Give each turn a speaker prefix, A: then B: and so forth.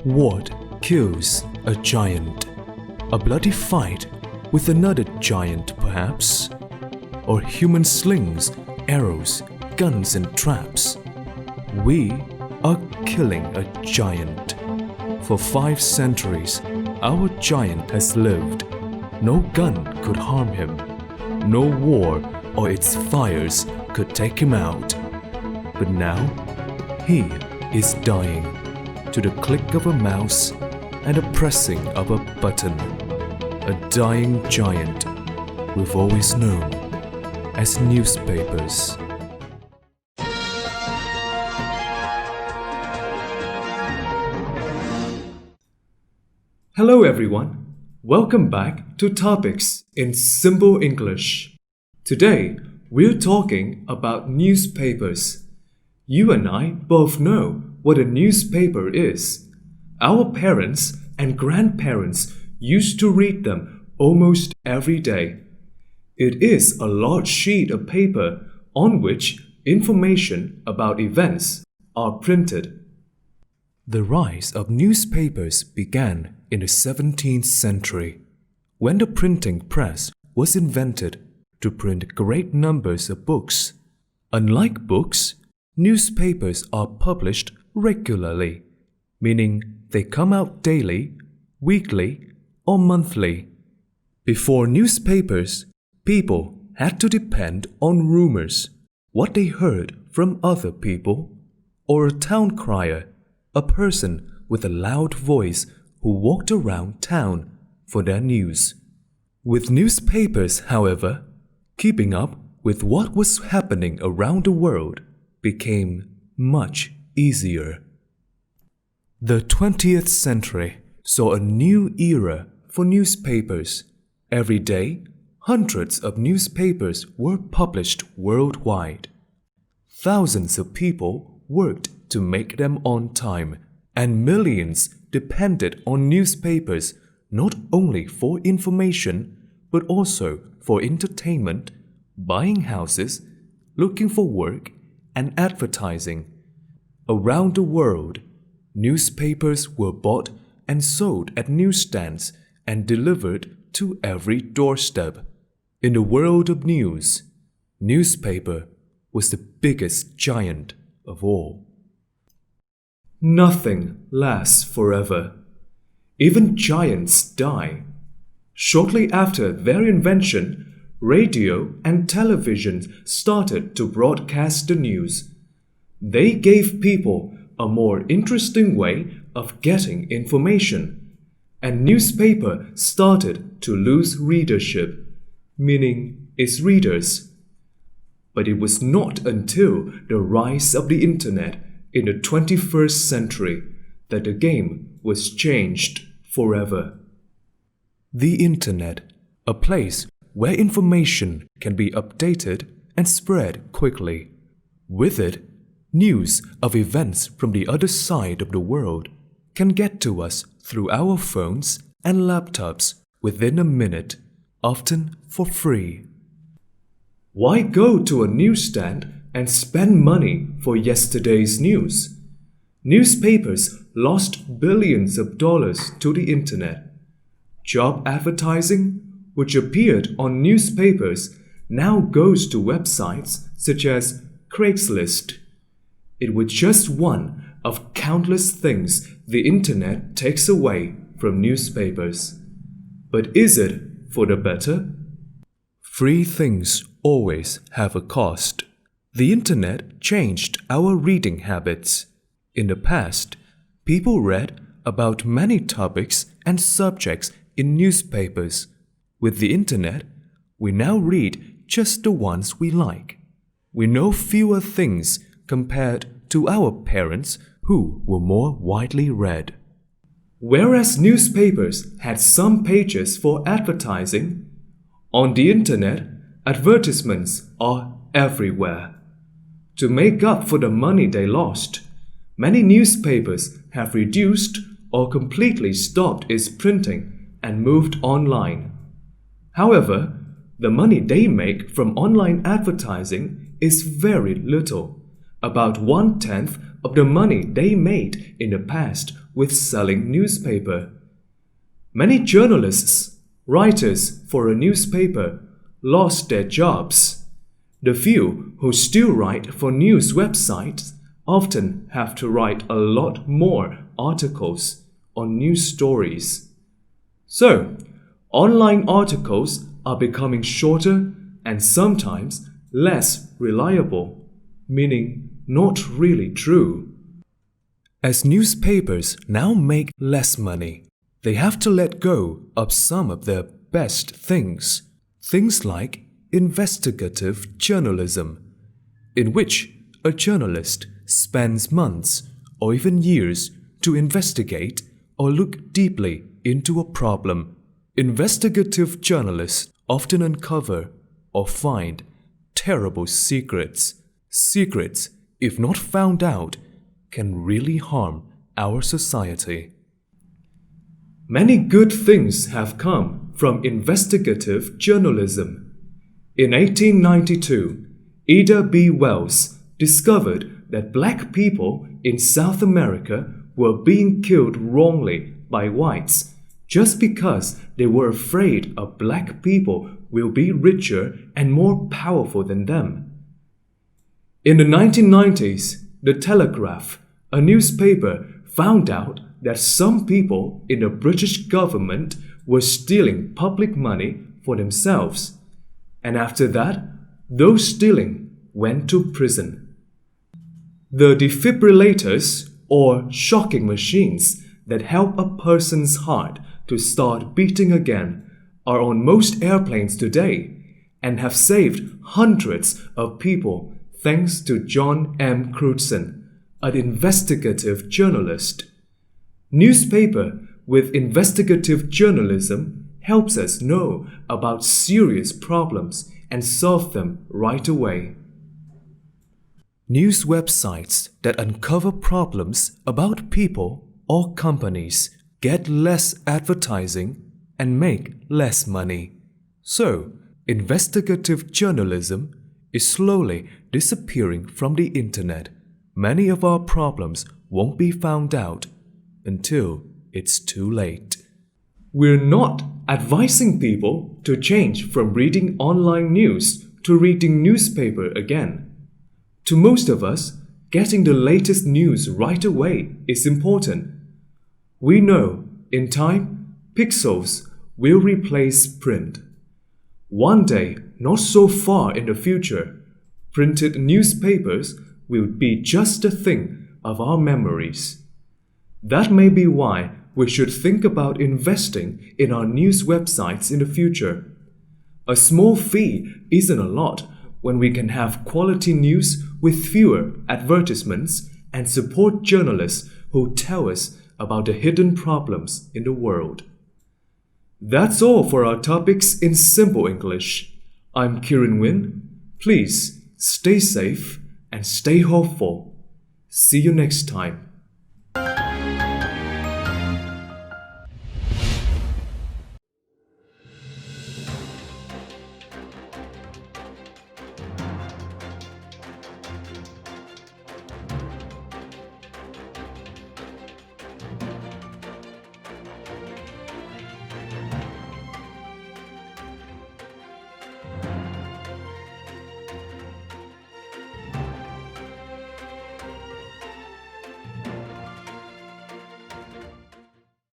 A: What kills a giant? A bloody fight with another giant, perhaps? Or human slings, arrows, guns and traps? We are killing a giant. For 5 centuries, our giant has lived. No gun could harm him. No war or its fires could take him out. But now, he is dying to the click of a mouse and the pressing of a button. A dying giant we've always known as newspapers.
B: Hello everyone, welcome back to Topics in Simple English. Today, we're talking about newspapers. You and I both know what a newspaper is. Our parents and grandparents used to read them almost every day. It is a large sheet of paper on which information about events are printed.
A: The rise of newspapers began in the 17th century, when the printing press was invented to print great numbers of books. Unlike books, newspapers are published regularly, meaning they come out daily, weekly, or monthly. Before newspapers, people had to depend on rumors, what they heard from other people, or a town crier, a person with a loud voice who walked around town for their news. With newspapers, however, keeping up with what was happening around the world became much easier. The 20th century saw a new era for newspapers. Every day, hundreds of newspapers were published worldwide. Thousands of people worked to make them on time, and millions depended on newspapers not only for information but also for entertainment, buying houses, looking for work, and advertising. Around the world, newspapers were bought and sold at newsstands and delivered to every doorstep. In the world of news, newspaper was the biggest giant of all.
B: Nothing lasts forever. Even giants die. Shortly after their invention, radio and television started to broadcast the news. They gave people a more interesting way of getting information, and newspaper started to lose readership, meaning its readers. But it was not until the rise of the internet in the 21st century that the game was changed forever.
A: The internet, a place where information can be updated and spread quickly. With it, news of events from the other side of the world can get to us through our phones and laptops within a minute, often for free.
B: Why go to a newsstand and spend money for yesterday's news? Newspapers lost billions of dollars to the internet. Job advertising, which appeared on newspapers, now goes to websites such as Craigslist. It was just one of countless things the internet takes away from newspapers. But is it for the better?
A: Free things always have a cost. The internet changed our reading habits. In the past, people read about many topics and subjects in newspapers. With the internet, we now read just the ones we like. We know fewer things compared to our parents who were more widely read.
B: Whereas newspapers had some pages for advertising, on the internet, advertisements are everywhere. To make up for the money they lost, many newspapers have reduced or completely stopped its printing and moved online. However, the money they make from online advertising is very little, about 1/10 of the money they made in the past with selling newspaper. Many journalists, writers for a newspaper, lost their jobs. The few who still write for news websites often have to write a lot more articles on news stories. So, online articles are becoming shorter and sometimes less reliable, meaning not really true.
A: As newspapers now make less money, they have to let go of some of their best things. Things like investigative journalism, in which a journalist spends months or even years to investigate or look deeply into a problem. Investigative journalists often uncover or find terrible secrets. Secrets, if not found out, can really harm our society.
B: Many good things have come from investigative journalism. In 1892, Ida B. Wells discovered that black people in South America were being killed wrongly by whites just because they were afraid of black people will be richer and more powerful than them. In the 1990s, The Telegraph, a newspaper, found out that some people in the British government were stealing public money for themselves, and after that, those stealing went to prison. The defibrillators, or shocking machines that help a person's heart to start beating again, are on most airplanes today and have saved hundreds of people thanks to John M. Crutzen, an investigative journalist. Newspaper with investigative journalism helps us know about serious problems and solve them right away.
A: News websites that uncover problems about people or companies get less advertising and make less money. So, investigative journalism is slowly disappearing from the internet. Many of our problems won't be found out until it's too late.
B: We're not advising people to change from reading online news to reading newspaper again. To most of us, getting the latest news right away is important. We know, in time, pixels will replace print. One day, not so far in the future, printed newspapers will be just a thing of our memories. That may be why we should think about investing in our news websites in the future. A small fee isn't a lot when we can have quality news with fewer advertisements and support journalists who tell us about the hidden problems in the world. That's all for our topics in simple English. I'm Kieran Wynn. Please stay safe and stay hopeful. See you next time.